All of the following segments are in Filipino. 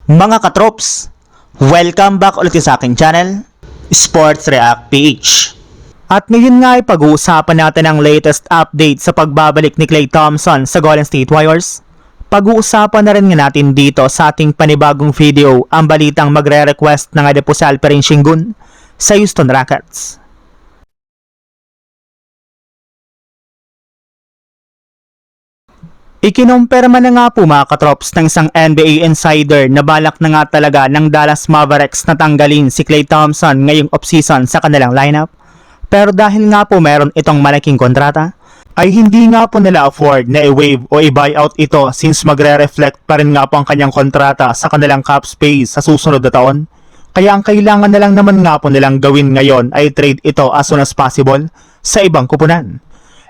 Mga katrops, welcome back ulit sa aking channel, Sports React PH. At ngayon nga ay pag-uusapan natin ang latest update sa pagbabalik ni Klay Thompson sa Golden State Warriors. Pag-uusapan na rin nga natin dito sa ating panibagong video ang balitang magre-request ng Adipose Alperen Sengun sa Houston Rockets. Ikinumpirma na nga po mga katrops ng isang NBA insider na balak na nga talaga ng Dallas Mavericks na tanggalin si Klay Thompson ngayong offseason sa kanilang lineup. Pero dahil nga po meron itong malaking kontrata, ay hindi nga po nila afford na i-waive o i-buyout ito since magre-reflect pa rin nga po ang kanyang kontrata sa kanilang cap space sa susunod na taon. Kaya ang kailangan na lang naman nga po nilang gawin ngayon ay trade ito as soon as possible sa ibang kupunan.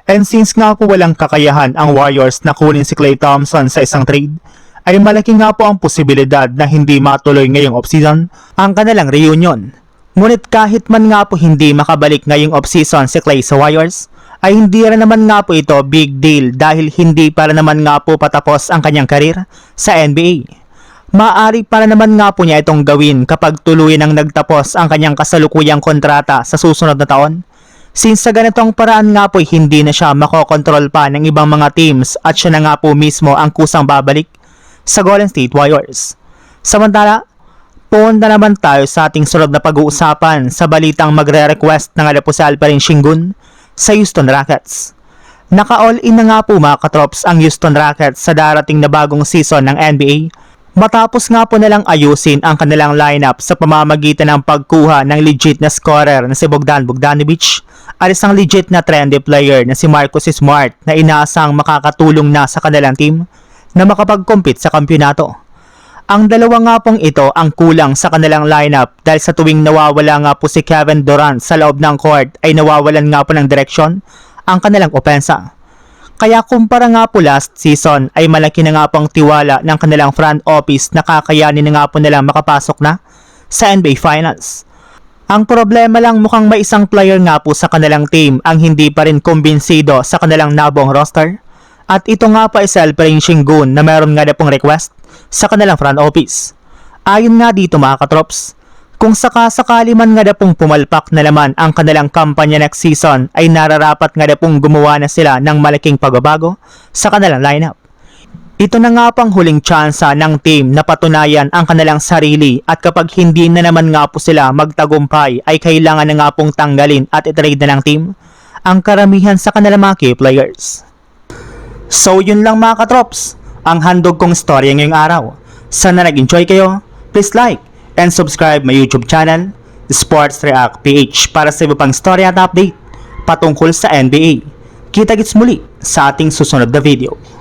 And since nga po walang kakayahan ang Warriors na kunin si Klay Thompson sa isang trade, ay malaki nga po ang posibilidad na hindi matuloy ngayong offseason ang kanilang reunion. Ngunit kahit man nga po hindi makabalik ngayong offseason si Klay sa Warriors, ay hindi rin naman nga po ito big deal dahil hindi para naman nga po patapos ang kanyang karir sa NBA. Maaari para naman nga po niya itong gawin kapag tuluyan ang nagtapos ang kanyang kasalukuyang kontrata sa susunod na taon. Since sa ganitong paraan nga po hindi na siya makokontrol pa ng ibang mga teams at siya na nga po mismo ang kusang babalik sa Golden State Warriors. Samantala, punta naman tayo sa ating sunod na pag-uusapan sa balitang magre-request ng Adipose Alperen Sengun sa Houston Rockets. Naka-all-in na nga po mga katrops ang Houston Rockets sa darating na bagong season ng NBA matapos nga po nalang ayusin ang kanilang lineup sa pamamagitan ng pagkuha ng legit na scorer na si Bogdan Bogdanovic at isang legit na trendy player na si Marcus Smart na inaasang makakatulong na sa kanilang team na makapag-compete sa kampyonato. Ang dalawa nga pong ito ang kulang sa kanilang lineup dahil sa tuwing nawawala nga po si Kevin Durant sa loob ng court ay nawawalan nga po ng direksyon ang kanilang opensa. Kaya kumpara nga po last season ay malaki na nga po ang tiwala ng kanilang front office na kakayanin na nga po nilang makapasok na sa NBA Finals. Ang problema lang mukhang may isang player nga po sa kanilang team ang hindi pa rin kumbinsido sa kanilang nabong roster. At ito nga pa si Alperen Sengun na meron nga na pong request sa kanilang front office. Ayon nga dito mga katrops, kung sakasakali man nga na pong pumalpak na naman ang kanilang kampanya next season ay nararapat nga na pong gumawa na sila ng malaking pagbabago sa kanilang lineup. Ito na nga pang huling tsansa ng team na patunayan ang kanilang sarili at kapag hindi na naman nga po sila magtagumpay ay kailangan na nga pong tanggalin at i-trade na ng team ang karamihan sa kanilang mga key players. So yun lang mga katrops, ang handog kong storya ngayong araw. Sana nag-enjoy kayo, please like and subscribe my YouTube channel, Sports React PH para sa iba pang storya at update patungkol sa NBA. Kita-kits muli sa ating susunod na video.